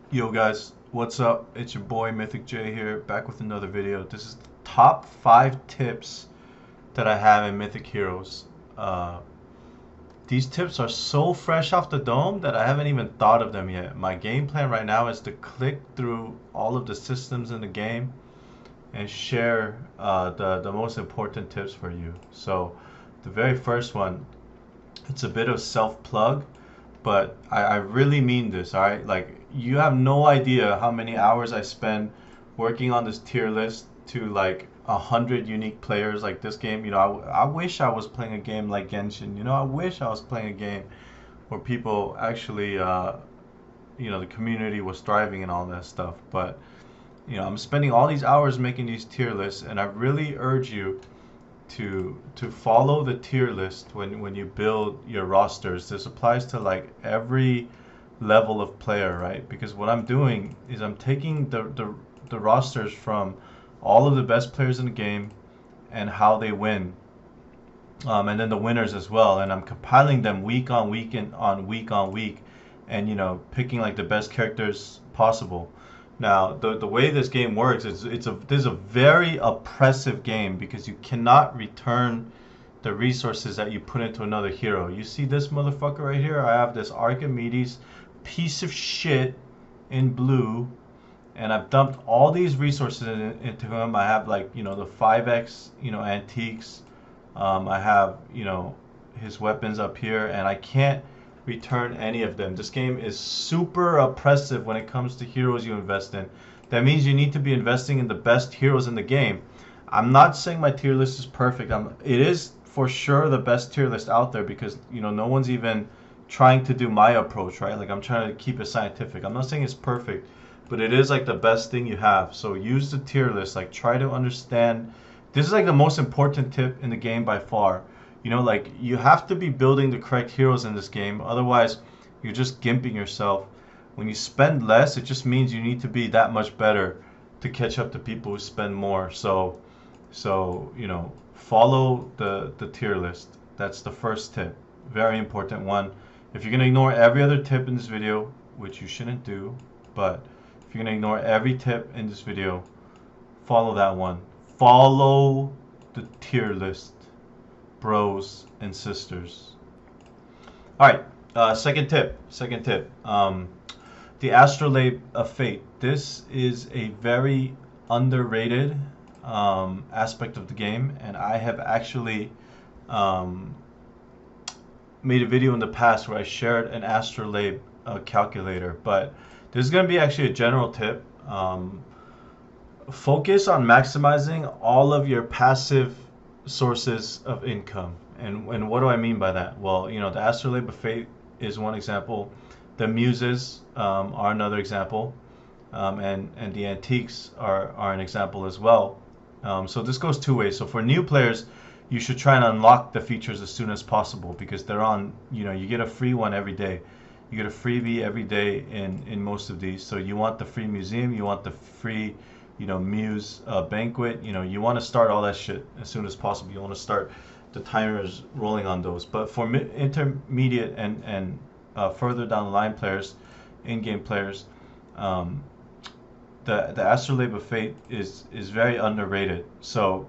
Yo guys, what's up? It's your boy Mythic J here, back with another video. This is the top 5 tips that I have in Mythic Heroes. Uh, these tips are so fresh off the dome that I haven't even thought of them yet. My game plan right now is to click through all of the systems in the game and share the most important tips for you. So the very first one, it's a bit of self-plug, but I really mean this, all right? Like, you have no idea how many hours I spend working on this tier list to like 100 unique players. Like this game, I wish I was playing a game like Genshin. I wish I was playing a game where people actually, the community was thriving and all that stuff. But I'm spending all these hours making these tier lists, and I really urge you to follow the tier list when you build your rosters. This applies to like every level of player, right? Because what I'm doing is I'm taking the rosters from all of the best players in the game and how they win, and then the winners as well, and I'm compiling them week on week and on week on week, and picking like the best characters possible. Now, the way this game works is this is a very oppressive game because you cannot return the resources that you put into another hero. You see this motherfucker right here? I have this Archimedes piece of shit in blue, and I've dumped all these resources into him. I have like the 5x antiques. I have his weapons up here, and I can't return any of them. This game is super oppressive when it comes to heroes you invest in. That means you need to be investing in the best heroes in the game. I'm not saying my tier list is perfect. It is for sure the best tier list out there because no one's even trying to do my approach, right? Like I'm trying to keep it scientific. I'm not saying it's perfect, but it is like the best thing you have. So use the tier list. Like try to understand. This is like the most important tip in the game by far. Like you have to be building the correct heroes in this game. Otherwise, you're just gimping yourself. When you spend less, it just means you need to be that much better to catch up to people who spend more. So follow the tier list. That's the first tip. Very important one. If you're gonna ignore every other tip in this video, which you shouldn't do, but if you're gonna ignore every tip in this video, follow that one. Follow the tier list, bros and sisters. All right, second tip. Second tip. The Astrolabe of Fate. This is a very underrated aspect of the game, and I have actually um, made a video in the past where I shared an Astrolabe calculator. But this is going to be actually a general tip. Focus on maximizing all of your passive sources of income. And what do I mean by that? Well, the Astrolabe of Fate is one example. The Muses are another example. And the Antiques are an example as well. So this goes two ways. So for new players, you should try and unlock the features as soon as possible because they're on, you get a free one every day. You get a freebie every day in most of these. So you want the free museum, you want the free Muse banquet. You want to start all that shit as soon as possible. You want to start the timers rolling on those. But for intermediate and further down the line players, in-game players, um, the Astrolabe of Fate is very underrated. So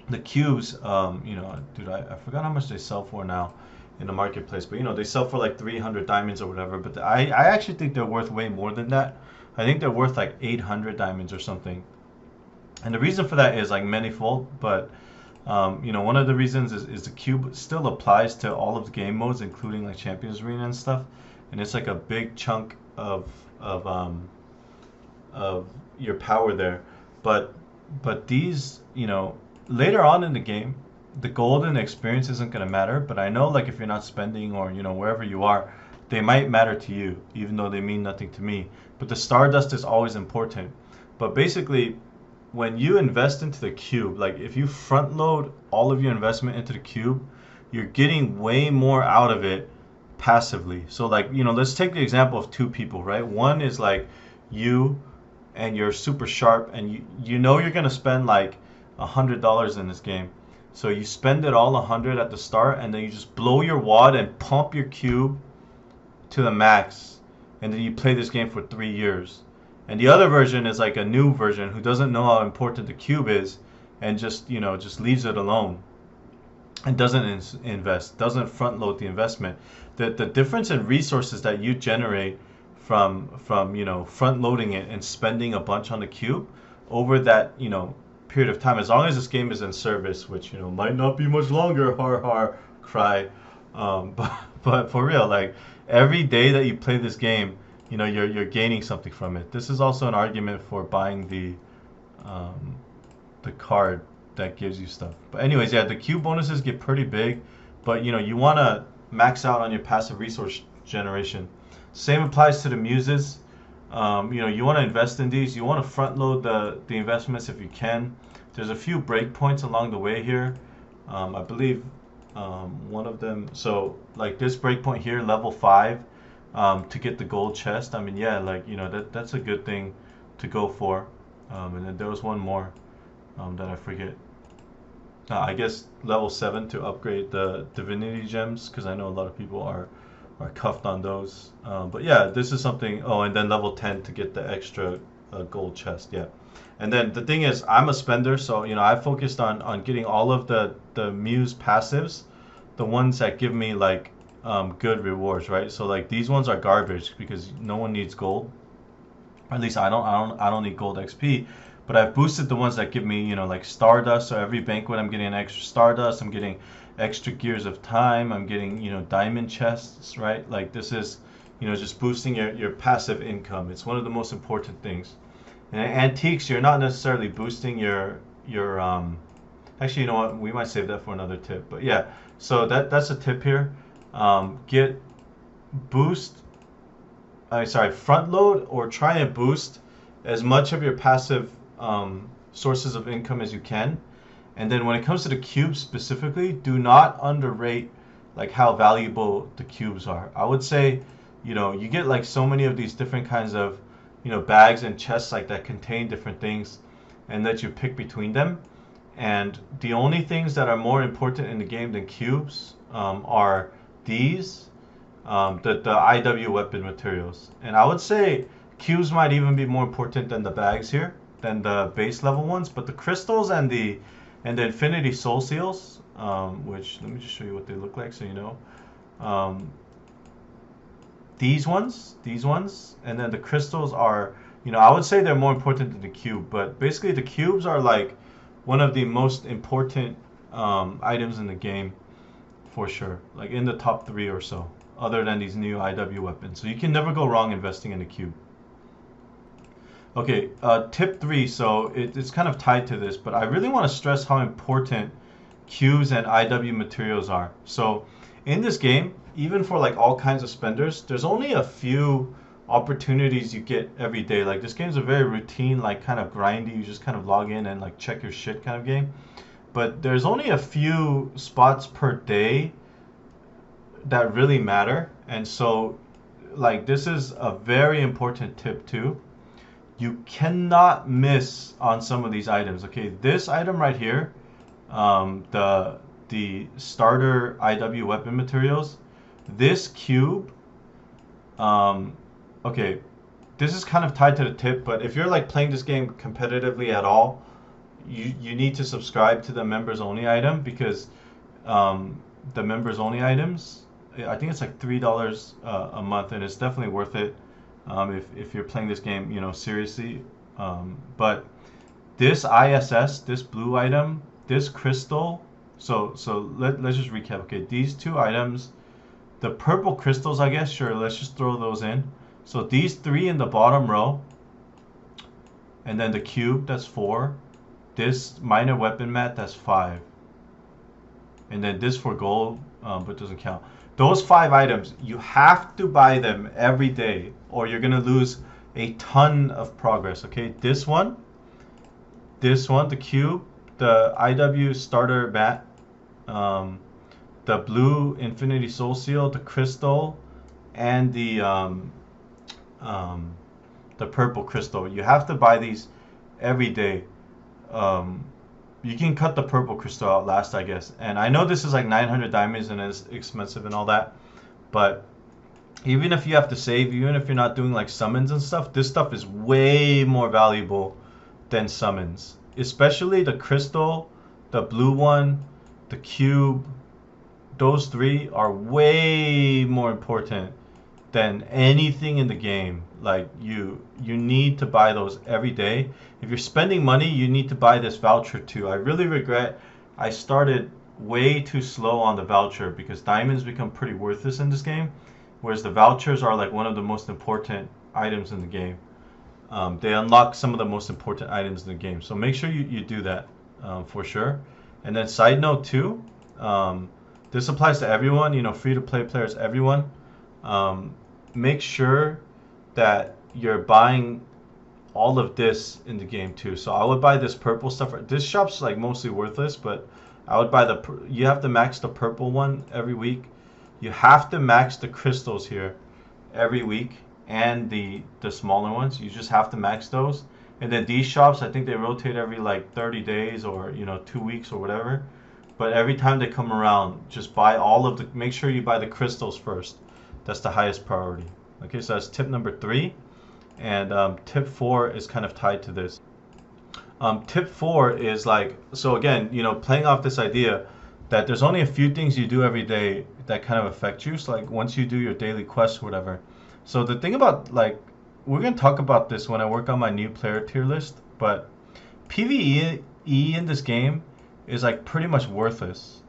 the cubes, dude, I forgot how much they sell for now in the marketplace, but they sell for like 300 diamonds or whatever. But I actually think they're worth way more than that. I think they're worth like 800 diamonds or something. And the reason for that is like manifold, but one of the reasons is the cube still applies to all of the game modes, including like Champions Arena and stuff. And it's like a big chunk of um, of your power there. But these, later on in the game, the golden experience isn't gonna matter. But I know like if you're not spending or wherever you are, they might matter to you, even though they mean nothing to me. But the Stardust is always important. But basically, when you invest into the cube, like if you front load all of your investment into the cube, you're getting way more out of it passively. So like, let's take the example of two people, right? One is like you and you're super sharp and you know you're gonna spend like $100 in this game. So you spend it all 100 at the start and then you just blow your wad and pump your cube to the max and then you play this game for 3 years. And the other version is like a new version who doesn't know how important the cube is, and just just leaves it alone and doesn't invest, doesn't front load the investment. The difference in resources that you generate from front loading it and spending a bunch on the cube over that period of time, as long as this game is in service, which might not be much longer, har har cry, but for real, like every day that you play this game, you're gaining something from it. This is also an argument for buying the card that gives you stuff. But anyways, yeah, the cube bonuses get pretty big, but you want to max out on your passive resource generation. Same applies to the muses. You want to invest in these. You want to front load the investments if you can. There's a few breakpoints along the way here. I believe one of them. So like this breakpoint here, level 5, to get the gold chest. I mean, yeah, like that's a good thing to go for. And then there was one more that I forget. I guess level 7 to upgrade the divinity gems, because I know a lot of people are cuffed on those. But yeah, this is something. Oh, and then level 10 to get the extra gold chest. Yeah. And then the thing is, I'm a spender, so I focused on getting all of the muse passives, the ones that give me like good rewards, right? So like these ones are garbage because no one needs gold. Or at least I don't need gold XP. But I've boosted the ones that give me, like Stardust. So every banquet I'm getting an extra Stardust. I'm getting extra Gears of Time. I'm getting, diamond chests, right? Like this is, just boosting your passive income. It's one of the most important things. And in antiques, you're not necessarily boosting your actually, you know what? We might save that for another tip. But yeah, so that's a tip here. Get boost. Sorry, front load or try and boost as much of your passive sources of income as you can. And then when it comes to the cubes specifically, do not underrate like how valuable the cubes are. I would say, you get like so many of these different kinds of, bags and chests like that contain different things and let you pick between them. And the only things that are more important in the game than cubes are these, the IW weapon materials. And I would say cubes might even be more important than the bags here, than the base level ones. But the crystals and the infinity soul seals, which let me just show you what they look like so you know. These ones, and then the crystals are, I would say they're more important than the cube. But basically the cubes are like one of the most important items in the game for sure, like in the top 3 or so, other than these new IW weapons. So you can never go wrong investing in the cube. Okay, tip 3, so it's kind of tied to this, but I really want to stress how important cubes and IW materials are. So in this game, even for like all kinds of spenders, there's only a few opportunities you get every day. Like this game's a very routine, like kind of grindy, you just kind of log in and like check your shit kind of game. But there's only a few spots per day that really matter. And so like this is a very important tip too. You cannot miss on some of these items. Okay, this item right here, the starter IW weapon materials, this cube, okay, this is kind of tied to the tip, but if you're like playing this game competitively at all, you need to subscribe to the members only item, because the members only items, I think it's like $3 a month, and it's definitely worth it if you're playing this game, seriously. But this ISS, this blue item, this crystal, so let's just recap. Okay, these 2 items, the purple crystals, I guess, sure, let's just throw those in. So these 3 in the bottom row, and then the cube, that's 4. This minor weapon mat, that's 5. And then this for gold, but doesn't count. Those 5 items, you have to buy them every day, or you're gonna lose a ton of progress. Okay, this one, the cube, the IW starter mat, the blue infinity soul seal, the crystal, and the purple crystal. You have to buy these every day. You can cut the purple crystal out last, I guess. And I know this is like 900 diamonds and it's expensive and all that, but Even if you have to save, even if you're not doing like summons and stuff, this stuff is way more valuable than summons. Especially the crystal, the blue one, the cube. Those three are way more important than anything in the game. Like you need to buy those every day. If you're spending money, you need to buy this voucher too. I really regret I started way too slow on the voucher because diamonds become pretty worthless in this game, whereas the vouchers are like one of the most important items in the game. They unlock some of the most important items in the game. So make sure you do that for sure. And then side note too, this applies to everyone, free to play players, everyone. Um, Make sure that you're buying all of this in the game too. So I would buy this purple stuff. This shop's like mostly worthless, but I would buy you have to max the purple one every week. You have to max the crystals here every week and the smaller ones. You just have to max those. And then these shops, I think they rotate every like 30 days or 2 weeks or whatever. But every time they come around, just buy all of the. Make sure you buy the crystals first. That's the highest priority. Okay, so that's tip number 3. And tip 4 is kind of tied to this. Tip 4 is like, so again, playing off this idea that there's only a few things you do every day that kind of affect you. So like once you do your daily quest or whatever. So the thing about like, we're going to talk about this when I work on my new player tier list, but PvE in this game is like pretty much worthless.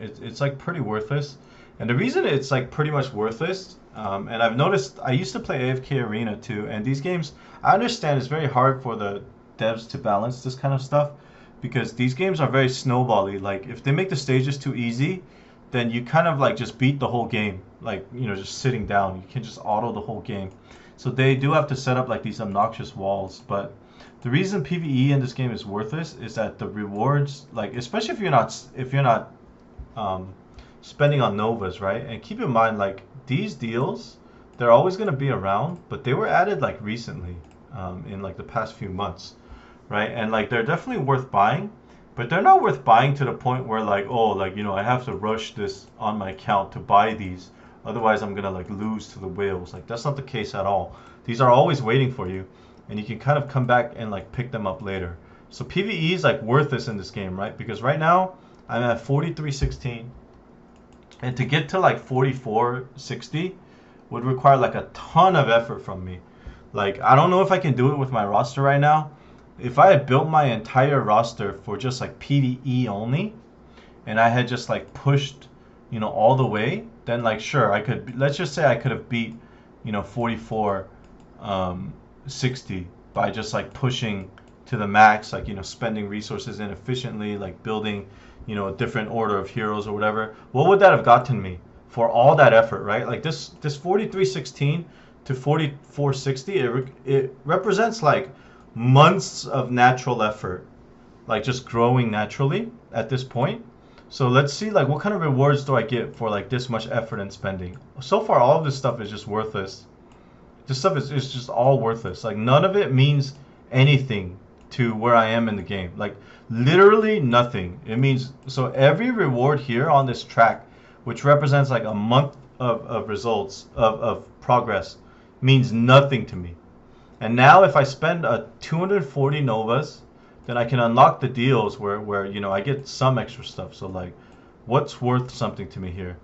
It's like pretty worthless. And the reason it's like pretty much worthless, and I've noticed, I used to play AFK Arena too, and these games, I understand it's very hard for the devs to balance this kind of stuff because these games are very snowbally. Like if they make the stages too easy, then you kind of like just beat the whole game, like just sitting down. You can just auto the whole game. So they do have to set up like these obnoxious walls, but the reason PvE in this game is worthless is that the rewards, like especially if you're not spending on novas, right? And keep in mind, like these deals, they're always going to be around, but they were added like recently, in like the past few months, right? And like they're definitely worth buying, but they're not worth buying to the point where like, oh, like I have to rush this on my account to buy these, otherwise I'm gonna like lose to the whales. Like that's not the case at all. These are always waiting for you, and you can kind of come back and like pick them up later. So PvE is like worthless in this game, right? Because right now I'm at 4316. And to get to like 4460 would require like a ton of effort from me. Like I don't know if I can do it with my roster right now. If I had built my entire roster for just like PvE only, and I had just like pushed, all the way, then like sure I could. Let's just say I could have beat, 4460 by just like pushing to the max, like spending resources inefficiently, like building a different order of heroes or whatever. What would that have gotten me for all that effort, right? Like this 4316 to 4460, it represents like months of natural effort, like just growing naturally at this point. So let's see like what kind of rewards do I get for like this much effort and spending. So far all of this stuff is just worthless. This stuff is just all worthless. Like none of it means anything to where I am in the game. Like literally nothing. It means, so every reward here on this track, which represents like a month of results, of progress, means nothing to me. And now if I spend 240 novas, then I can unlock the deals where I get some extra stuff. So like what's worth something to me here?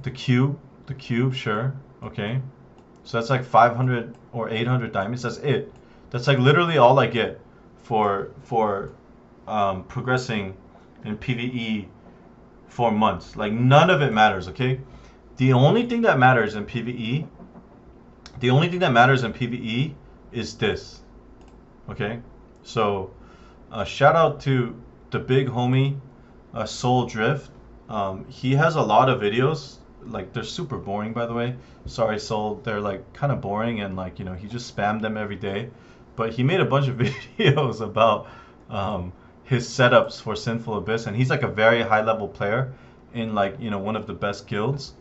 The cube, sure. Okay. So that's like 500 or 800 diamonds. That's it. That's like literally all I get for progressing in PvE for months. Like none of it matters, okay? The only thing that matters in PvE, is this, okay? So shout out to the big homie Soul Drift. He has a lot of videos. Like they're super boring, by the way. Sorry, Soul. They're like kind of boring, and like he just spammed them every day. But he made a bunch of videos about his setups for Sinful Abyss, and he's like a very high level player in like one of the best guilds,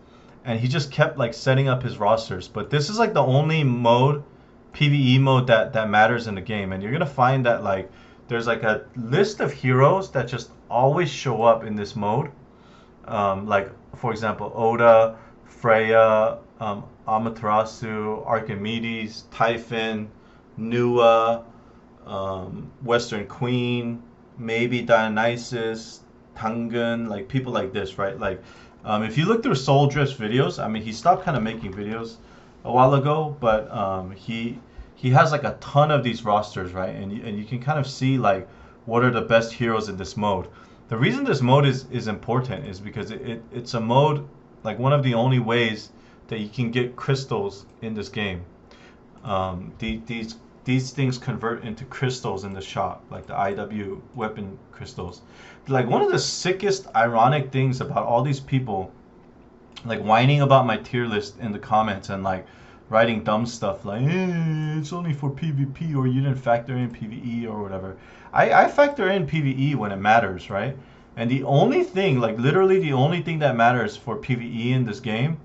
and he just kept like setting up his rosters. But this is like the only mode, PvE mode, that matters in the game, and you're gonna find that like there's like a list of heroes that just always show up in this mode. Like for example, Oda, Freya, Amaterasu, Archimedes, Typhon, Nua, Western Queen, maybe Dionysus, Tangun, like people like this, right? Like, if you look through Soul Drift's videos, I mean, he stopped kind of making videos a while ago, but he has like a ton of these rosters, right? And you can kind of see like what are the best heroes in this mode. The reason this mode is important is because it's a mode, like one of the only ways that you can get crystals in this game. These things convert into crystals in the shop, like the IW weapon crystals. Like one of the sickest ironic things about all these people like whining about my tier list in the comments and like writing dumb stuff like it's only for PvP or you didn't factor in PvE or whatever. I factor in PvE when it matters, right? And the only thing, like literally the only thing that matters for PvE in this game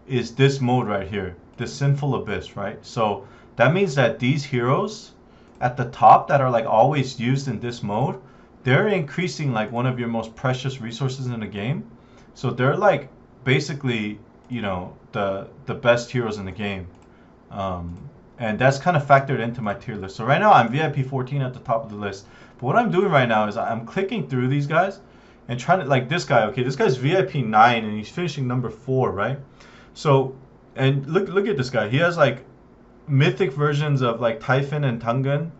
is this mode right here, this Sinful Abyss, right? So that means that these heroes at the top that are like always used in this mode, they're increasing like one of your most precious resources in the game. So they're like basically, you know, the best heroes in the game. And that's kind of factored into my tier list. So right now I'm VIP 14 at the top of the list. But what I'm doing right now is I'm clicking through these guys and trying to, like this guy, okay, this guy's VIP 9 and he's finishing number 4, right? So, and look at this guy. He has like mythic versions of like Typhon and Tangun.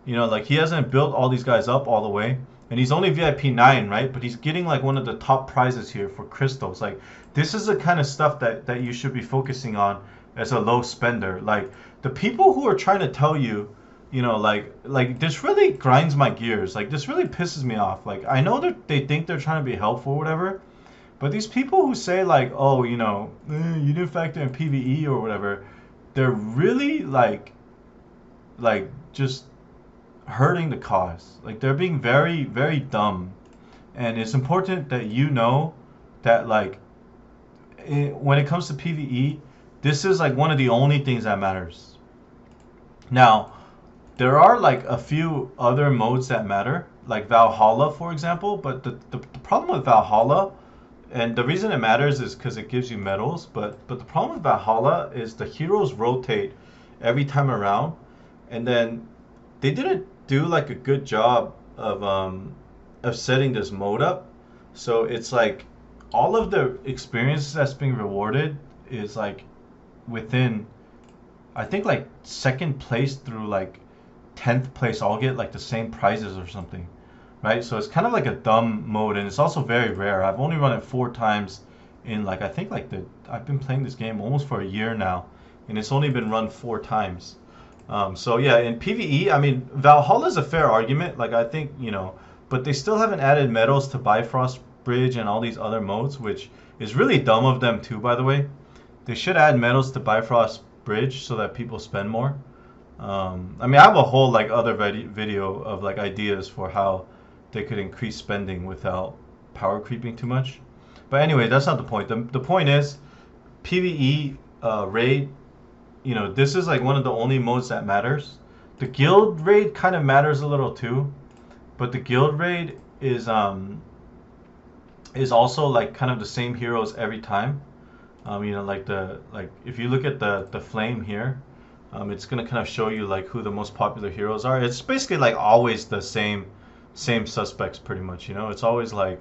You know, like he hasn't built all these guys up all the way. And he's only VIP 9, right? But he's getting like one of the top prizes here for crystals. Like this is the kind of stuff that you should be focusing on as a low spender. Like the people who are trying to tell you, you know, like this really grinds my gears. Like this really pisses me off. Like I know that they think they're trying to be helpful or whatever, but these people who say like, oh, you know, you didn't factor in PvE or whatever, they're really like just hurting the cause. Like they're being very, very dumb. And it's important that you know that like when it comes to PvE, this is like one of the only things that matters. Now, there are like a few other modes that matter, like Valhalla, for example. But the problem with Valhalla, and the reason it matters is because it gives you medals. But the problem with Valhalla is the heroes rotate every time around, and then they didn't do like a good job of setting this mode up. So it's like all of the experiences that's being rewarded is like within, I think like second place through like 10th place all get like the same prizes or something, right? So it's kind of like a dumb mode, and it's also very rare. I've only run it 4 times in like, I think like I've been playing this game almost for a year now, and it's only been run 4 times. So yeah, in PvE, I mean, Valhalla is a fair argument. Like I think, you know, but they still haven't added medals to Bifrost Bridge and all these other modes, which is really dumb of them too, by the way. They should add medals to Bifrost Bridge so that people spend more. I mean, I have a whole like other video of like ideas for how they could increase spending without power creeping too much. But anyway, that's not the point. The point is PvE raid. You know, this is like one of the only modes that matters. The guild raid kind of matters a little too, but the guild raid is also like kind of the same heroes every time. You know, like if you look at the flame here, it's gonna kind of show you like who the most popular heroes are. It's basically like always the same suspects pretty much. You know, it's always like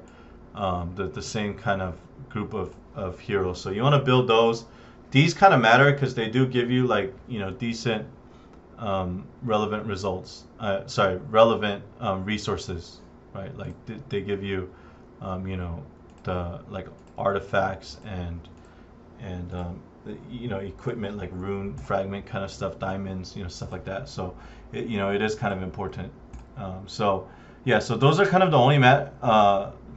the same kind of group of heroes. So you want to build those. These kind of matter because they do give you like, you know, decent relevant results. Sorry, relevant resources, right? Like they give you, you know, the like artifacts and you know, equipment like rune fragment kind of stuff, diamonds, you know, stuff like that. So you know, it is kind of important. So yeah, so those are kind of the only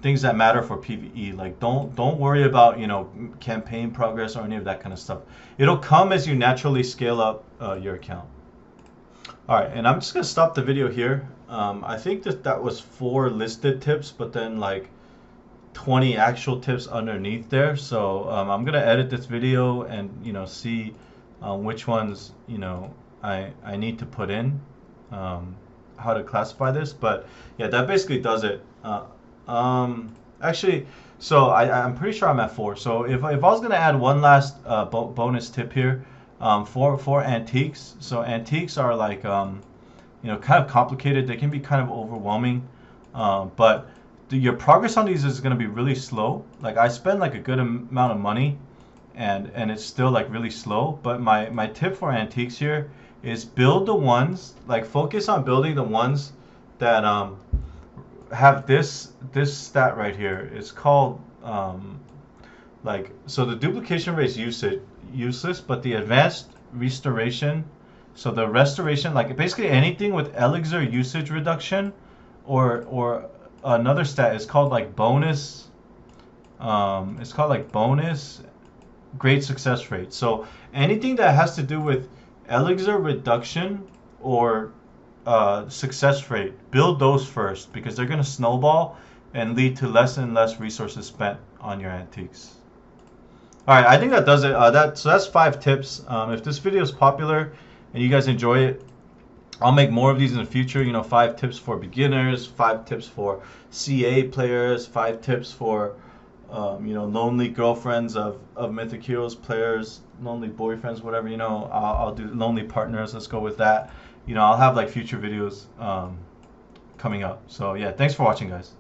things that matter for PvE. Like don't worry about, you know, campaign progress or any of that kind of stuff. It'll come as you naturally scale up your account. All right, and I'm just gonna stop the video here. I think that was 4 listed tips, but then like 20 actual tips underneath there. So I'm gonna edit this video and, you know, see which ones, you know, I need to put in, how to classify this. But yeah, that basically does it. Actually, so I'm pretty sure I'm at 4. So if I was gonna add one last bonus tip here, for antiques. So antiques are like kind of complicated. They can be kind of overwhelming, but your progress on these is gonna be really slow. Like I spend like a good amount of money, and it's still like really slow. But my tip for antiques here is build the ones, like focus on building the ones that have this stat right here. It's called so the duplication rate is useless, but the advanced restoration, so the restoration, like basically anything with elixir usage reduction, or another stat is called like bonus. It's called like bonus great success rate. So anything that has to do with elixir reduction or success rate, build those first because they're going to snowball and lead to less and less resources spent on your antiques. All right, I think that does it. So that's 5 tips. If this video is popular and you guys enjoy it, I'll make more of these in the future. 5 tips for beginners, 5 tips for CA players, 5 tips for lonely girlfriends of Mythic Heroes players, lonely boyfriends, whatever. I'll do lonely partners. Let's go with that. I'll have like future videos coming up. So yeah, thanks for watching, guys.